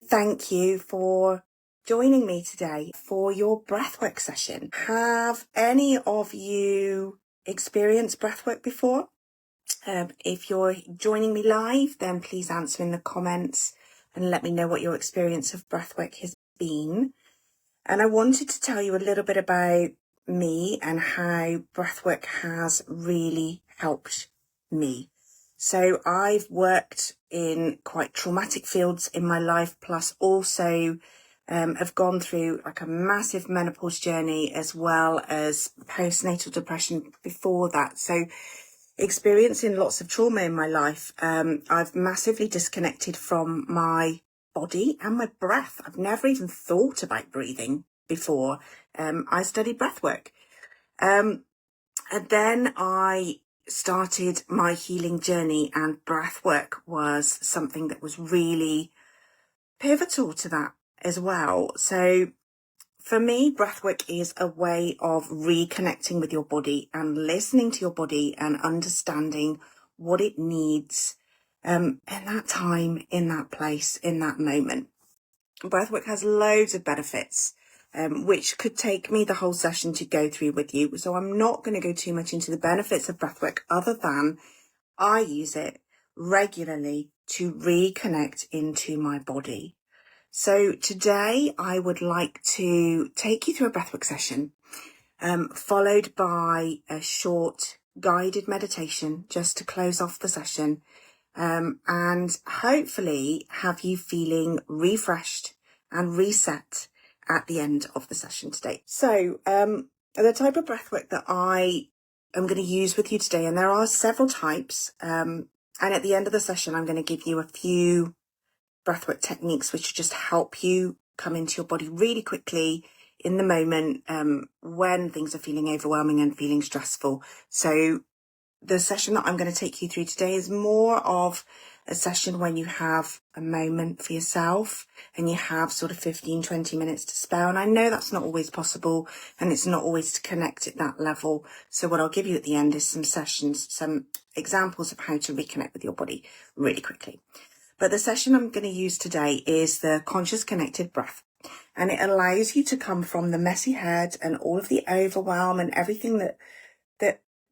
Thank you for joining me today for your breathwork session. Have any of you experienced breathwork before? If you're joining me live, then please answer in the comments and let me know what your experience of breathwork has been. And I wanted to tell you a little bit about me and how breathwork has really helped me. So I've worked in quite traumatic fields in my life, plus also have gone through like a massive menopause journey as well as postnatal depression before that. So experiencing lots of trauma in my life, I've massively disconnected from my body and my breath. I've never even thought about breathing before I studied breathwork. And then I started my healing journey, and breathwork was something that was really pivotal to that as well. So for me, breathwork is a way of reconnecting with your body and listening to your body and understanding what it needs in that time, in that place, in that moment. Breathwork has loads of benefits, which could take me the whole session to go through with you. So I'm not going to go too much into the benefits of breathwork other than I use it regularly to reconnect into my body. So today I would like to take you through a breathwork session, followed by a short guided meditation just to close off the session, and hopefully have you feeling refreshed and reset at the end of the session today. So the type of breathwork that I am going to use with you today, and there are several types, and at the end of the session I'm going to give you a few breathwork techniques which just help you come into your body really quickly in the moment when things are feeling overwhelming and feeling stressful. So the session that I'm going to take you through today is more of a session when you have a moment for yourself and you have sort of 15-20 minutes to spare. And I know that's not always possible, and it's not always to connect at that level. So what I'll give you at the end is some examples of how to reconnect with your body really quickly. But the session I'm going to use today is the conscious connected breath. And it allows you to come from the messy head and all of the overwhelm and everything that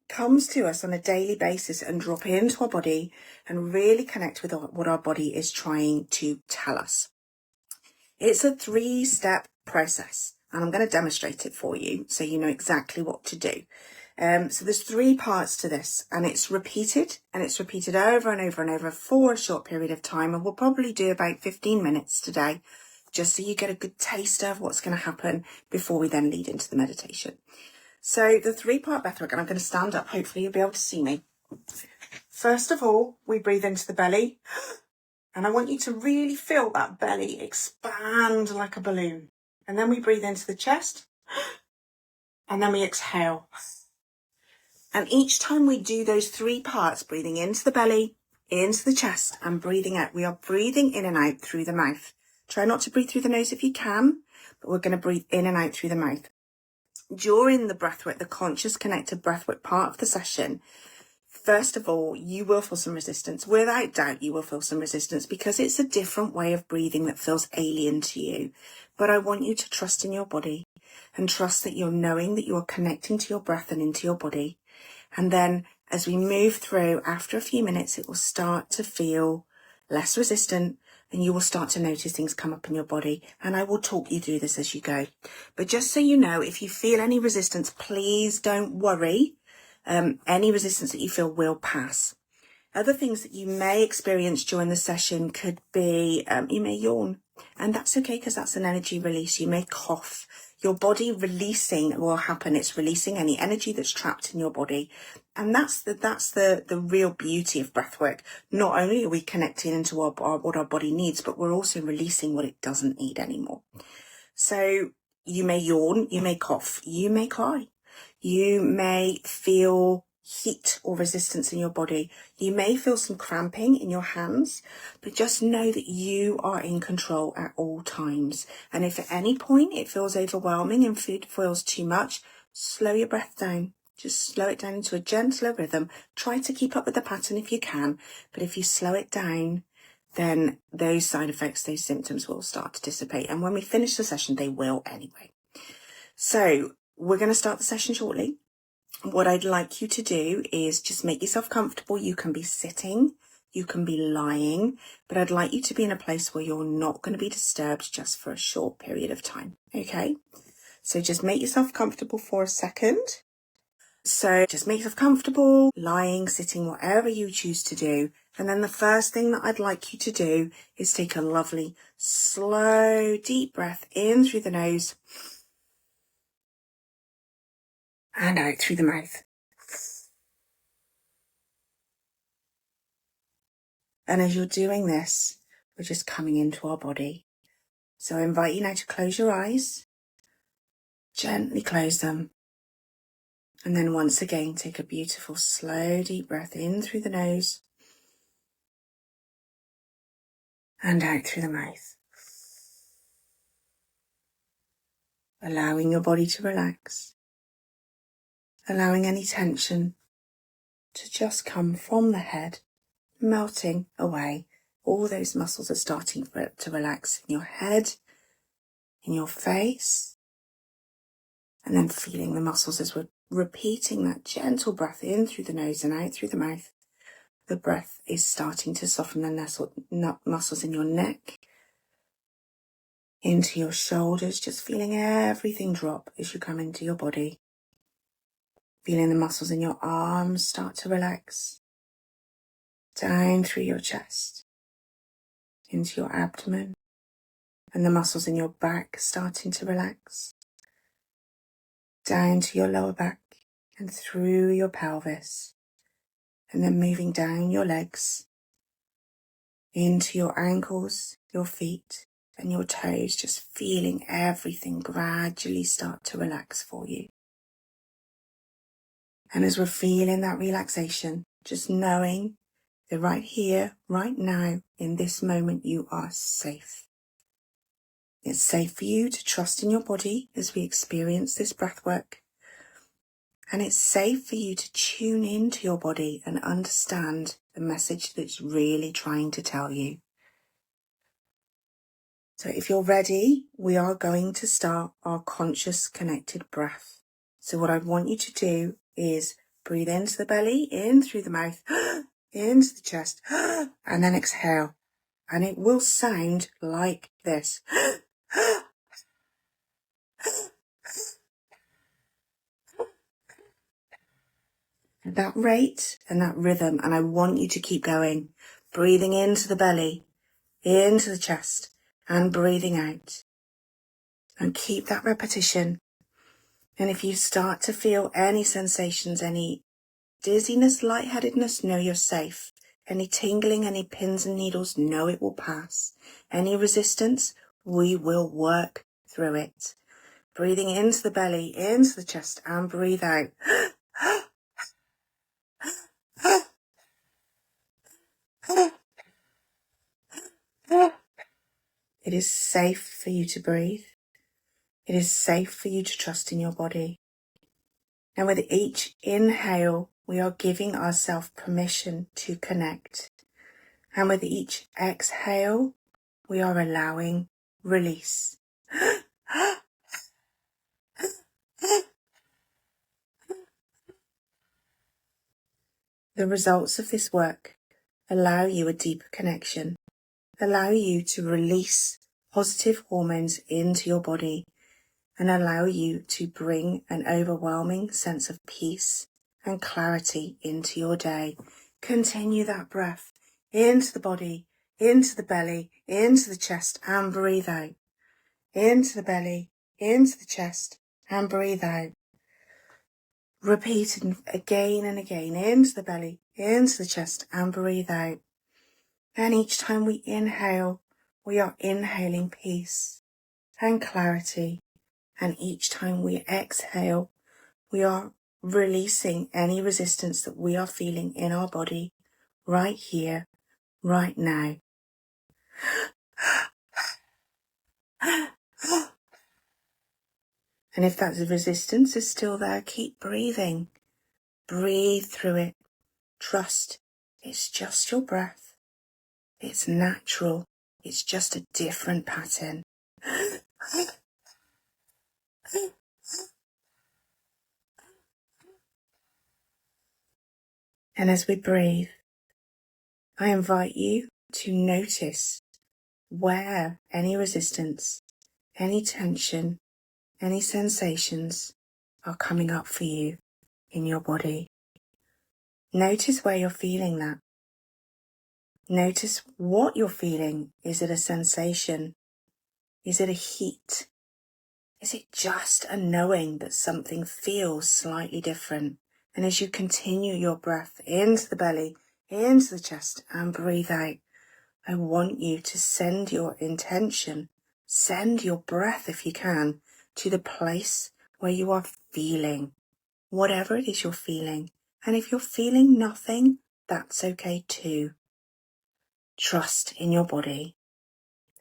comes to us on a daily basis and drop into our body and really connect with what our body is trying to tell us. It's a 3-step process, and I'm going to demonstrate it for you so you know exactly what to do. So there's 3 parts to this, and it's repeated over and over and over for a short period of time, and we'll probably do about 15 minutes today, just so you get a good taster of what's going to happen before we then lead into the meditation. So the 3-part breathwork, and I'm going to stand up, hopefully you'll be able to see me. First of all, we breathe into the belly, and I want you to really feel that belly expand like a balloon. And then we breathe into the chest, and then we exhale. And each time we do those 3 parts, breathing into the belly, into the chest, and breathing out, we are breathing in and out through the mouth. Try not to breathe through the nose if you can, but we're going to breathe in and out through the mouth. During the breathwork, the conscious connected breathwork part of the session, first of all, you will feel some resistance. Without doubt, you will feel some resistance because it's a different way of breathing that feels alien to you. But I want you to trust in your body and trust that you're knowing that you are connecting to your breath and into your body. And then as we move through, after a few minutes, it will start to feel less resistant, and you will start to notice things come up in your body. And I will talk you through this as you go. But just so you know, if you feel any resistance, please don't worry. Any resistance that you feel will pass. Other things that you may experience during the session could be, you may yawn, and that's okay because that's an energy release. You may cough. Your body releasing will happen. It's releasing any energy that's trapped in your body. And that's the real beauty of breathwork. Not only are we connecting into what our body needs, but we're also releasing what it doesn't need anymore. So you may yawn, you may cough, you may cry, you may feel heat or resistance in your body. You may feel some cramping in your hands, but just know that you are in control at all times. And if at any point it feels overwhelming and food feels too much, slow your breath down. Just slow it down into a gentler rhythm. Try to keep up with the pattern if you can, but if you slow it down, then those side effects, those symptoms will start to dissipate. And when we finish the session, they will anyway. So we're going to start the session shortly. What I'd like you to do is just make yourself comfortable. You can be sitting, you can be lying, but I'd like you to be in a place where you're not going to be disturbed just for a short period of time. Okay? So just make yourself comfortable for a second. So just make yourself comfortable, lying, sitting, whatever you choose to do. And then the first thing that I'd like you to do is take a lovely, slow, deep breath in through the nose and out through the mouth. And as you're doing this, we're just coming into our body. So I invite you now to close your eyes, gently close them. And then once again, take a beautiful, slow, deep breath in through the nose and out through the mouth. Allowing your body to relax, allowing any tension to just come from the head, melting away. All those muscles are starting to relax in your head, in your face, and then feeling the muscles as we're repeating that gentle breath in through the nose and out through the mouth. The breath is starting to soften the muscles in your neck, into your shoulders, just feeling everything drop as you come into your body. Feeling the muscles in your arms start to relax, down through your chest, into your abdomen, and the muscles in your back starting to relax, down to your lower back and through your pelvis, and then moving down your legs, into your ankles, your feet, and your toes, just feeling everything gradually start to relax for you. And as we're feeling that relaxation, just knowing that right here, right now, in this moment, you are safe. It's safe for you to trust in your body as we experience this breath work. And it's safe for you to tune into your body and understand the message that's really trying to tell you. So if you're ready, we are going to start our conscious connected breath. So what I want you to do is breathe into the belly, in through the mouth, into the chest, and then exhale. And it will sound like this. That rate and that rhythm, and I want you to keep going. Breathing into the belly, into the chest, and breathing out. And keep that repetition. And if you start to feel any sensations, any dizziness, lightheadedness, know you're safe. Any tingling, any pins and needles, know it will pass. Any resistance, we will work through it. Breathing into the belly, into the chest, and breathe out. It is safe for you to breathe. It is safe for you to trust in your body. And with each inhale, we are giving ourselves permission to connect. And with each exhale, we are allowing release. The results of this work allow you a deeper connection, allow you to release positive hormones into your body, and allow you to bring an overwhelming sense of peace and clarity into your day. Continue that breath into the body, into the belly, into the chest, and breathe out. Into the belly, into the chest, and breathe out. Repeat again and again, into the belly, into the chest, and breathe out. And each time we inhale, we are inhaling peace and clarity. And each time we exhale, we are releasing any resistance that we are feeling in our body right here, right now. And if that resistance is still there, keep breathing. Breathe through it. Trust it's just your breath. It's natural. It's just a different pattern. And as we breathe, I invite you to notice where any resistance, any tension, any sensations are coming up for you in your body. Notice where you're feeling that. Notice what you're feeling. Is it a sensation? Is it a heat? Is it just a knowing that something feels slightly different? And as you continue your breath into the belly, into the chest, and breathe out, I want you to send your intention, send your breath if you can, to the place where you are feeling, whatever it is you're feeling. And if you're feeling nothing, that's okay too. Trust in your body.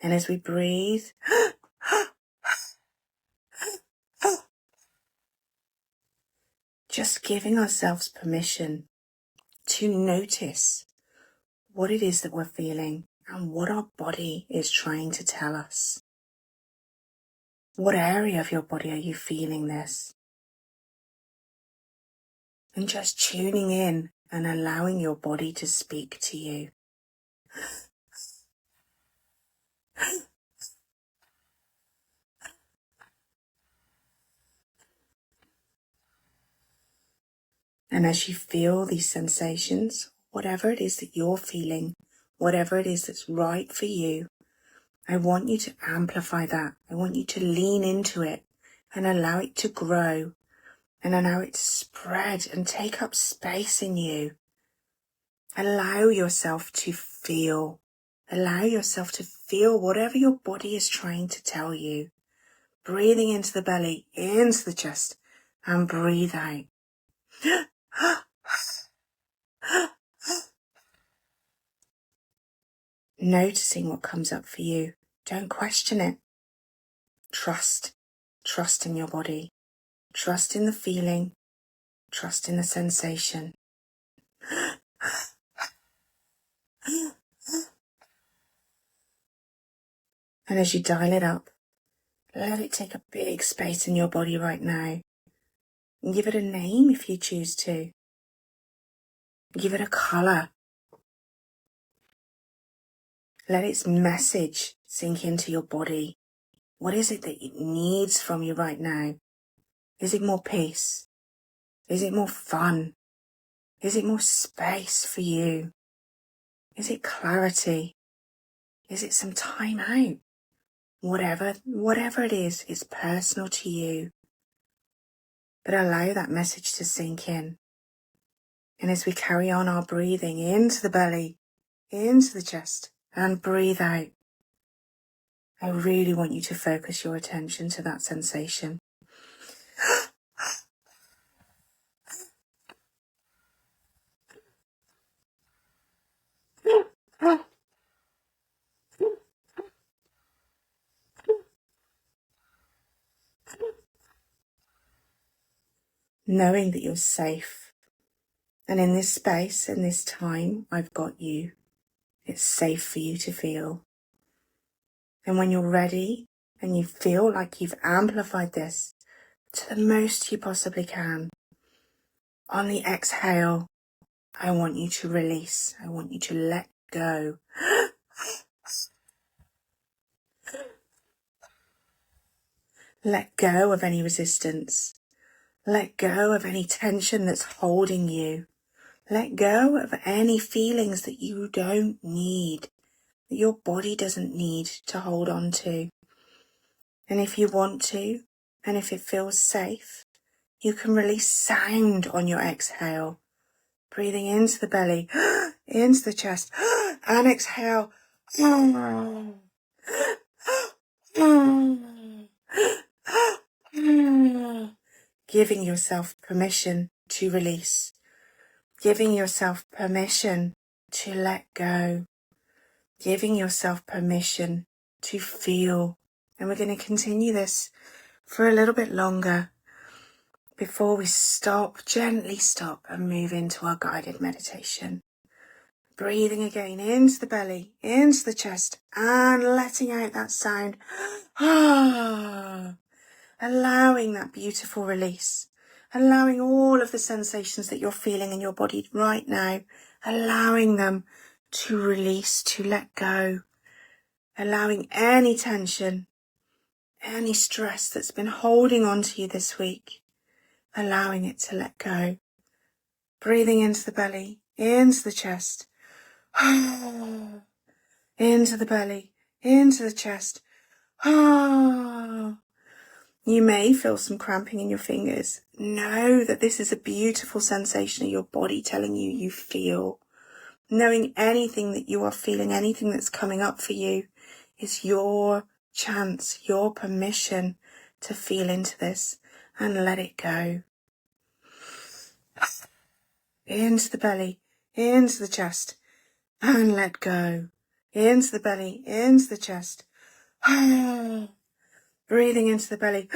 And as we breathe, just giving ourselves permission to notice what it is that we're feeling and what our body is trying to tell us. What area of your body are you feeling this? And just tuning in and allowing your body to speak to you. And as you feel these sensations, whatever it is that you're feeling, whatever it is that's right for you, I want you to amplify that. I want you to lean into it and allow it to grow and allow it to spread and take up space in you. Allow yourself to feel. Allow yourself to feel whatever your body is trying to tell you. Breathing into the belly, into the chest, and breathe out. Noticing what comes up for you. Don't question it. Trust. Trust in your body. Trust in the feeling. Trust in the sensation. And as you dial it up, let it take a big space in your body right now. And give it a name if you choose to. Give it a colour. Let its message sink into your body. What is it that it needs from you right now? Is it more peace? Is it more fun? Is it more space for you? Is it clarity? Is it some time out? Whatever it is, it's personal to you. But allow that message to sink in. And as we carry on our breathing into the belly, into the chest, and breathe out, I really want you to focus your attention to that sensation. Knowing that you're safe. And in this space, in this time, I've got you. It's safe for you to feel. And when you're ready and you feel like you've amplified this to the most you possibly can, on the exhale, I want you to release. I want you to let go. Let go of any resistance. Let go of any tension that's holding you. Let go of any feelings that you don't need, that your body doesn't need to hold on to. And if you want to, and if it feels safe, you can release sound on your exhale. Breathing into the belly, into the chest, and exhale. Giving yourself permission to release. Giving yourself permission to let go. Giving yourself permission to feel. And we're going to continue this for a little bit longer before we stop, gently stop, and move into our guided meditation. Breathing again into the belly, into the chest, and letting out that sound. Allowing that beautiful release. Allowing all of the sensations that you're feeling in your body right now, allowing them to release, to let go. Allowing any tension, any stress that's been holding on to you this week, allowing it to let go. Breathing into the belly, into the chest. Into the belly, into the chest. You may feel some cramping in your fingers. Know that this is a beautiful sensation of your body telling you you feel. Knowing anything that you are feeling, anything that's coming up for you, is your chance, your permission to feel into this and let it go. Into the belly, into the chest, and let go. Into the belly, into the chest. Breathing into the belly.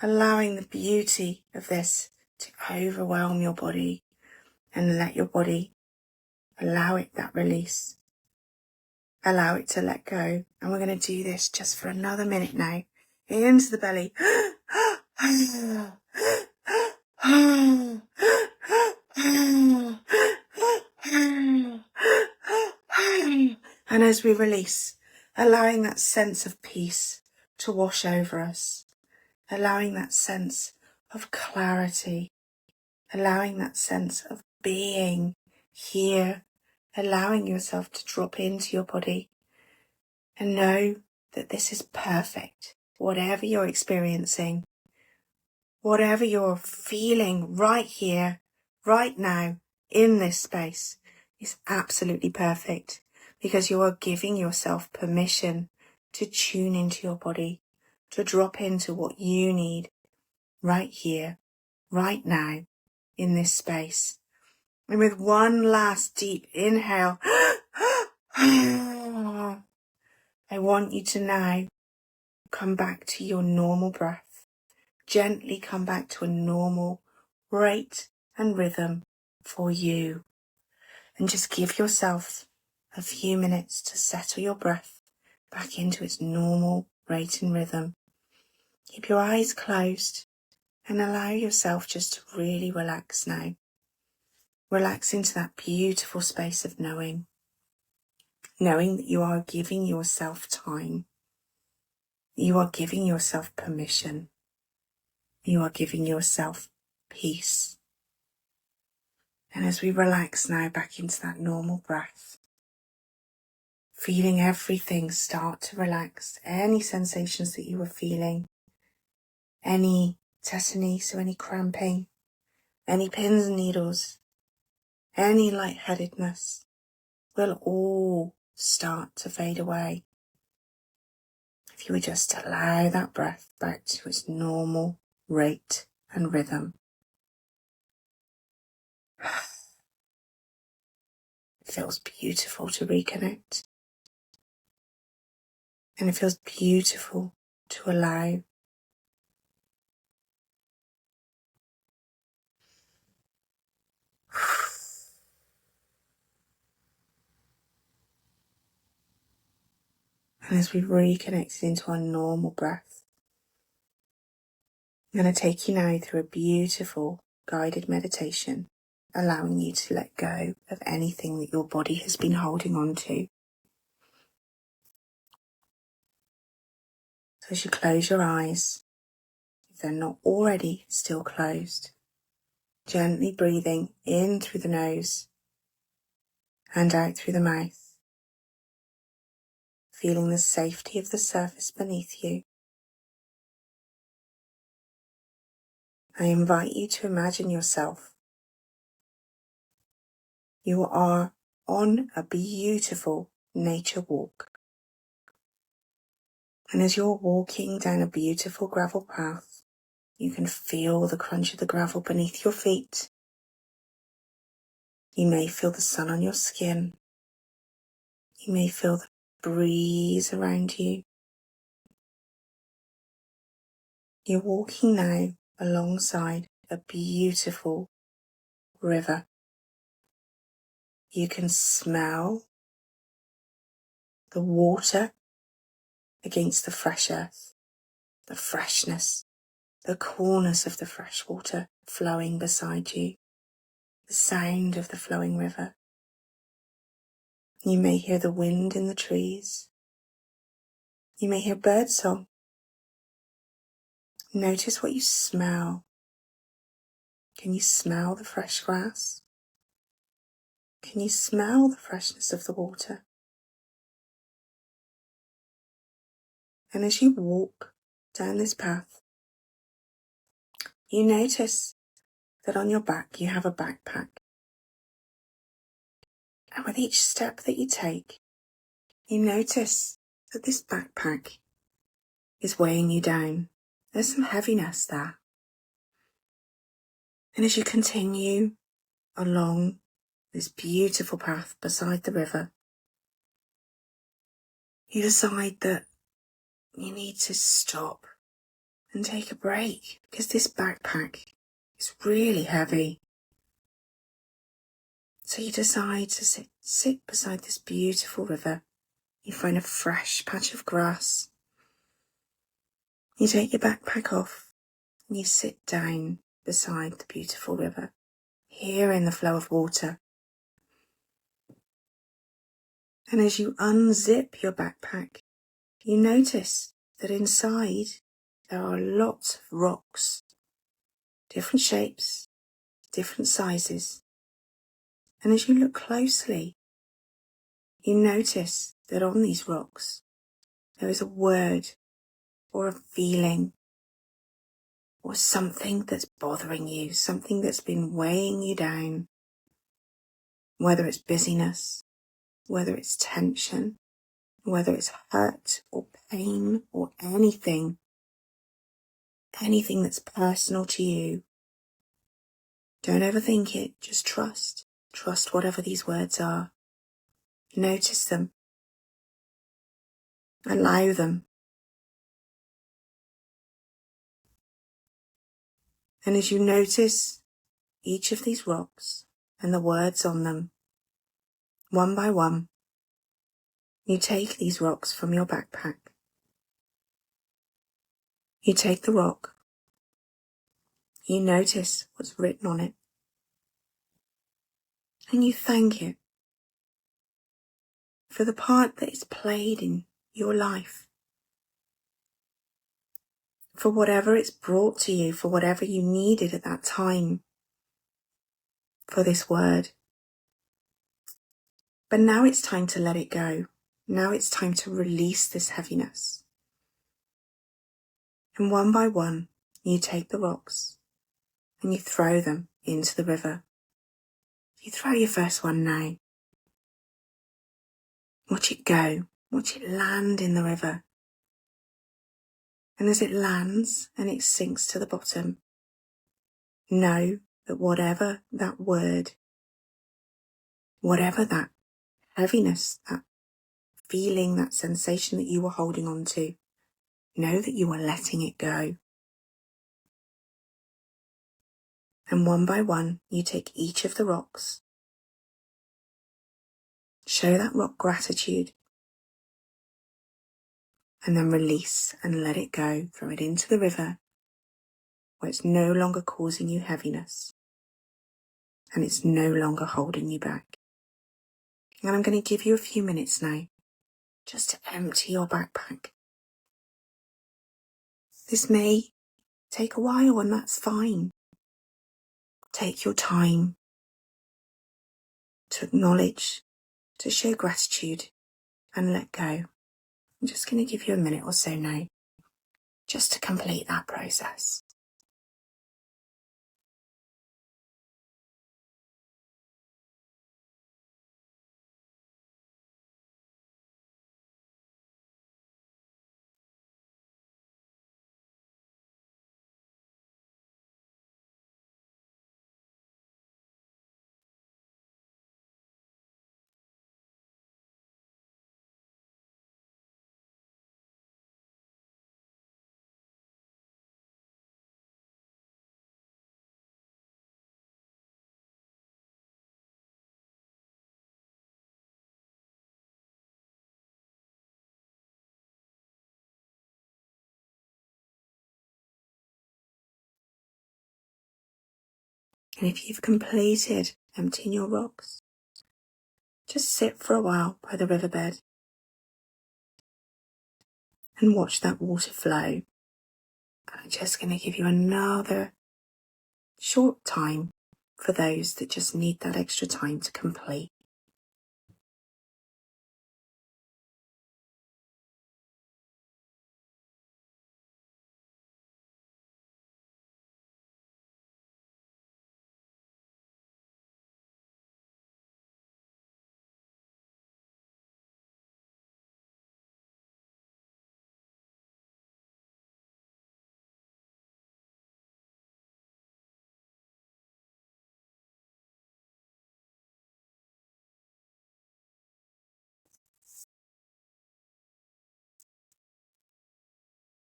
Allowing the beauty of this to overwhelm your body and let your body allow it that release. Allow it to let go. And we're going to do this just for another minute now. Into the belly. And as we release, allowing that sense of peace to wash over us, allowing that sense of clarity, allowing that sense of being here, allowing yourself to drop into your body and know that this is perfect. Whatever you're experiencing, whatever you're feeling right here, right now, in this space is absolutely perfect because you are giving yourself permission to tune into your body, to drop into what you need right here, right now, in this space. And with one last deep inhale, I want you to now come back to your normal breath. Gently come back to a normal rate and rhythm for you. And just give yourself a few minutes to settle your breath back into its normal rate and rhythm. Keep your eyes closed and allow yourself just to really relax now. Relax into that beautiful space of knowing that you are giving yourself time. You are giving yourself permission. You are giving yourself peace. And as we relax now back into that normal breath, feeling everything start to relax, any sensations that you were feeling, any tetany, so any cramping, any pins and needles, any lightheadedness will all start to fade away. If you would just allow that breath back to its normal rate and rhythm. It feels beautiful to reconnect. And it feels beautiful to allow. And as we've reconnected into our normal breath, I'm going to take you now through a beautiful guided meditation, allowing you to let go of anything that your body has been holding on to. So as you close your eyes, if they're not already still closed, gently breathing in through the nose and out through the mouth, feeling the safety of the surface beneath you. I invite you to imagine yourself. You are on a beautiful nature walk. And as you're walking down a beautiful gravel path, you can feel the crunch of the gravel beneath your feet. You may feel the sun on your skin. You may feel the breeze around you. You're walking now alongside a beautiful river. You can smell the water against the fresh earth, the freshness, the coolness of the fresh water flowing beside you, the sound of the flowing river. You may hear the wind in the trees. You may hear birdsong. Notice what you smell. Can you smell the fresh grass? Can you smell the freshness of the water? And as you walk down this path, you notice that on your back you have a backpack. And with each step that you take, you notice that this backpack is weighing you down. There's some heaviness there. And as you continue along this beautiful path beside the river, you decide that you need to stop and take a break because this backpack is really heavy. So you decide to sit beside this beautiful river. You find a fresh patch of grass. You take your backpack off and you sit down beside the beautiful river, hearing the flow of water. And as you unzip your backpack, you notice that inside there are lots of rocks, different shapes, different sizes. And as you look closely, you notice that on these rocks there is a word or a feeling or something that's bothering you, something that's been weighing you down, whether it's busyness, whether it's tension, whether it's hurt or pain or anything that's personal to you. Don't overthink it, just trust. Trust whatever these words are. Notice them. Allow them. And as you notice each of these rocks and the words on them, one by one, you take these rocks from your backpack. You take the rock. You notice what's written on it. And you thank it for the part that it's played in your life. For whatever it's brought to you, for whatever you needed at that time, for this word. But now it's time to let it go. Now it's time to release this heaviness. And one by one, you take the rocks and you throw them into the river. You throw your first one now. Watch it go. Watch it land in the river. And as it lands and it sinks to the bottom, know that whatever that word, whatever that heaviness, that feeling, that sensation that you were holding on to, know that you are letting it go. And one by one, you take each of the rocks. Show that rock gratitude. And then release and let it go. Throw it into the river where it's no longer causing you heaviness. And it's no longer holding you back. And I'm going to give you a few minutes now just to empty your backpack. This may take a while and that's fine. Take your time to acknowledge, to show gratitude and let go. I'm just going to give you a minute or so now just to complete that process. And if you've completed emptying your rocks, just sit for a while by the riverbed and watch that water flow. I'm just going to give you another short time for those that just need that extra time to complete.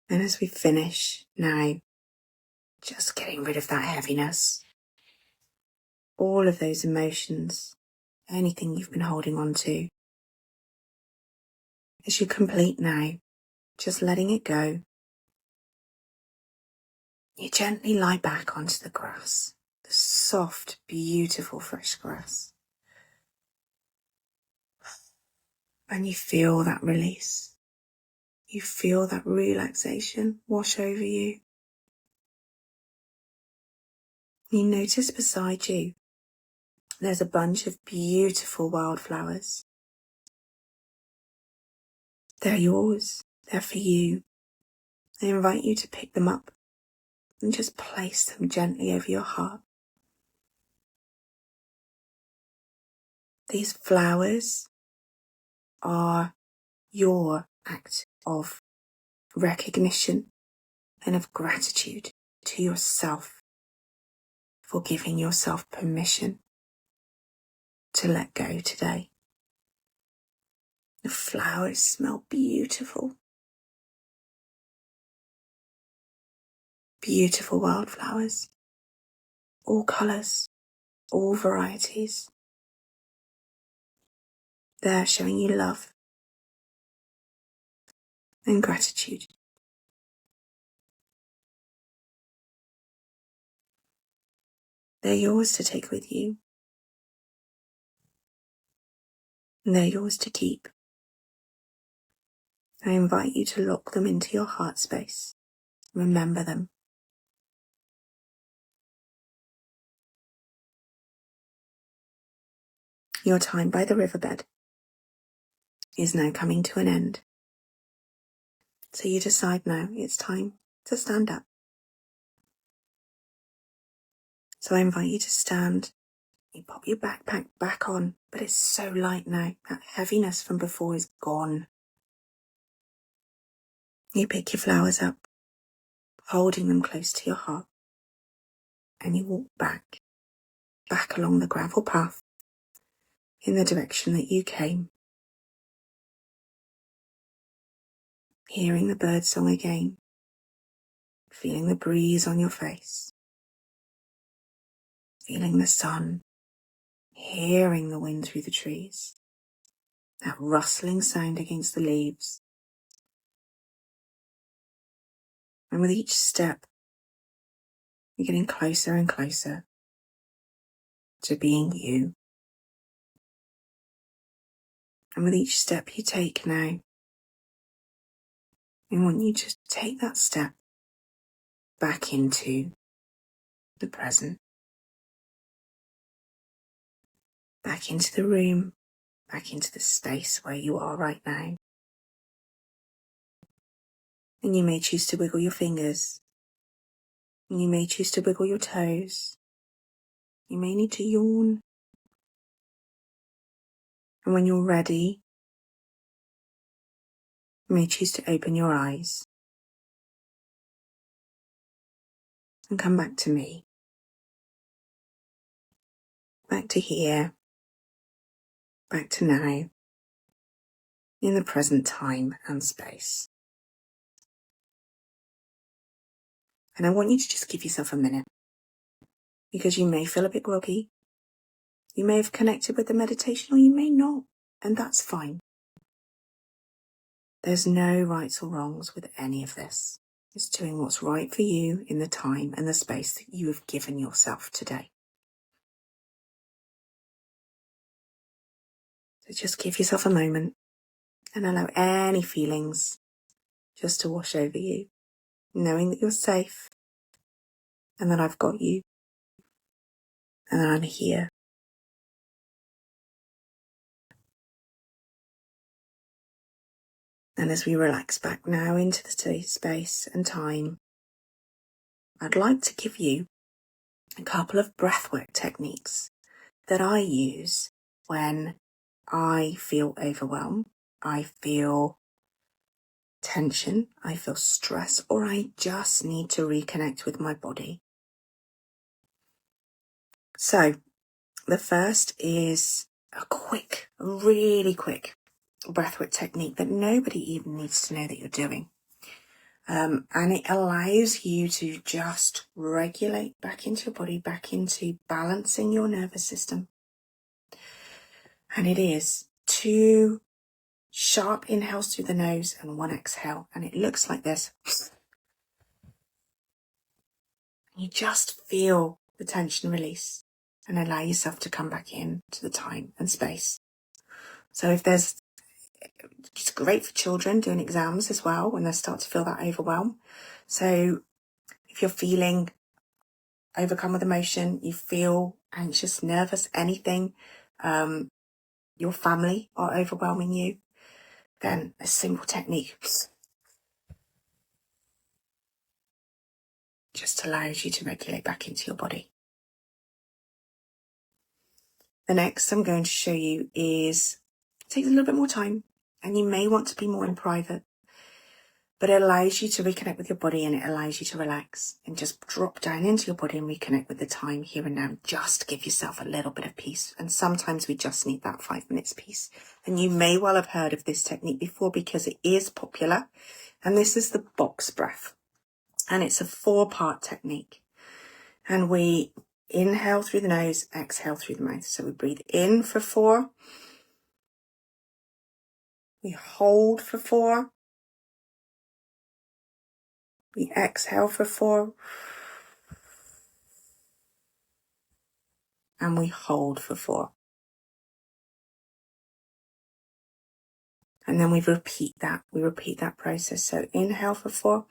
And as we finish now, just getting rid of that heaviness, all of those emotions, anything you've been holding on to. As you complete now, just letting it go, you gently lie back onto the grass, the soft, beautiful fresh grass. And you feel that release. You feel that relaxation wash over you. You notice beside you, there's a bunch of beautiful wildflowers. They're yours. They're for you. I invite you to pick them up and just place them gently over your heart. These flowers are your act of recognition and of gratitude to yourself for giving yourself permission to let go today. The flowers smell beautiful. Beautiful wildflowers. All colours, all varieties. They're showing you love and gratitude. They're yours to take with you. And they're yours to keep. I invite you to lock them into your heart space. Remember them. Your time by the riverbed is now coming to an end. So you decide now it's time to stand up. So I invite you to stand. You pop your backpack back on, but it's so light now. That heaviness from before is gone. You pick your flowers up, holding them close to your heart, and you walk back along the gravel path in the direction that you came. Hearing the birdsong again, feeling the breeze on your face, feeling the sun, hearing the wind through the trees, that rustling sound against the leaves. And with each step, you're getting closer and closer to being you. And with each step you take now, I want you to take that step back into the present, back into the room, back into the space where you are right now. And you may choose to wiggle your fingers. And you may choose to wiggle your toes. You may need to yawn. And when you're ready, you may choose to open your eyes and come back to me. Back to here. Back to now. In the present time and space. And I want you to just give yourself a minute, because you may feel a bit groggy. You may have connected with the meditation, or you may not, and that's fine. There's no rights or wrongs with any of this. It's doing what's right for you in the time and the space that you have given yourself today. So just give yourself a moment and allow any feelings just to wash over you, knowing that you're safe and that I've got you and that I'm here. And as we relax back now into the space and time, I'd like to give you a couple of breathwork techniques that I use when I feel overwhelmed, I feel tension, I feel stress, or I just need to reconnect with my body. So the first is a really quick breathwork technique that nobody even needs to know that you're doing. And it allows you to just regulate back into your body, back into balancing your nervous system. And it is 2 sharp inhales through the nose and 1 exhale. And it looks like this. You just feel the tension release and allow yourself to come back in to the time and space. So it's great for children doing exams as well when they start to feel that overwhelm. So if you're feeling overcome with emotion, you feel anxious, nervous, anything, your family are overwhelming you, then a simple technique just allows you to regulate back into your body. The next I'm going to show you takes a little bit more time, and you may want to be more in private, but it allows you to reconnect with your body and it allows you to relax and just drop down into your body and reconnect with the time here and now. Just give yourself a little bit of peace. And sometimes we just need that 5 minutes peace. And you may well have heard of this technique before because it is popular. And this is the box breath. And it's a 4-part technique. And we inhale through the nose, exhale through the mouth. So we breathe in for 4. We hold for 4. We exhale for 4. And we hold for 4. And then we repeat that. We repeat that process. So inhale for 4.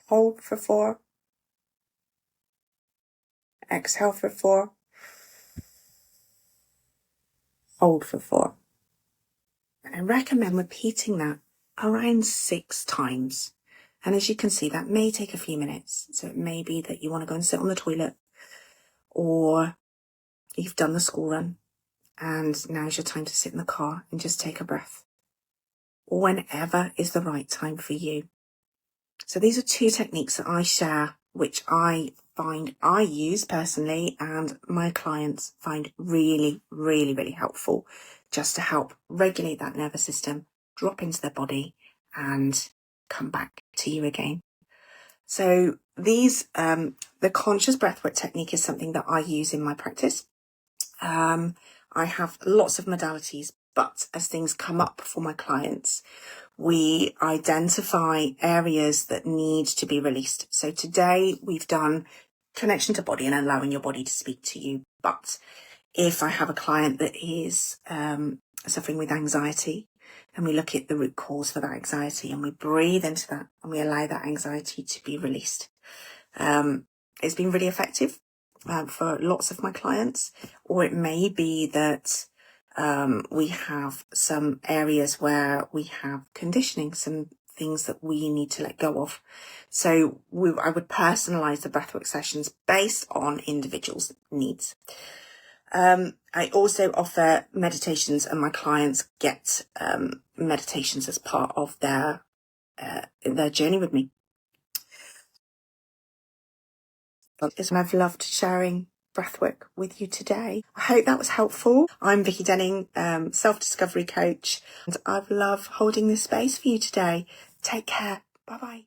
Hold for 4. Exhale for 4. Hold for 4. And I recommend repeating that around 6 times. And as you can see, that may take a few minutes. So it may be that you want to go and sit on the toilet, or you've done the school run and now's your time to sit in the car and just take a breath, or whenever is the right time for you. So these are 2 techniques that I share, which I find I use personally and my clients find really, really, really helpful, just to help regulate that nervous system, drop into their body and come back to you again. So these, the conscious breathwork technique is something that I use in my practice. I have lots of modalities, but as things come up for my clients, we identify areas that need to be released. So today we've done connection to body and allowing your body to speak to you. But if I have a client that is suffering with anxiety, and we look at the root cause for that anxiety and we breathe into that and we allow that anxiety to be released. It's been really effective for lots of my clients. Or it may be that we have some areas where we have conditioning, some things that we need to let go of. So I would personalize the breathwork sessions based on individuals' needs. I also offer meditations, and my clients get meditations as part of their journey with me. And I've loved sharing breathwork with you today. I hope that was helpful. I'm Vicky Denning, self-discovery coach, and I've loved holding this space for you today. Take care. Bye-bye.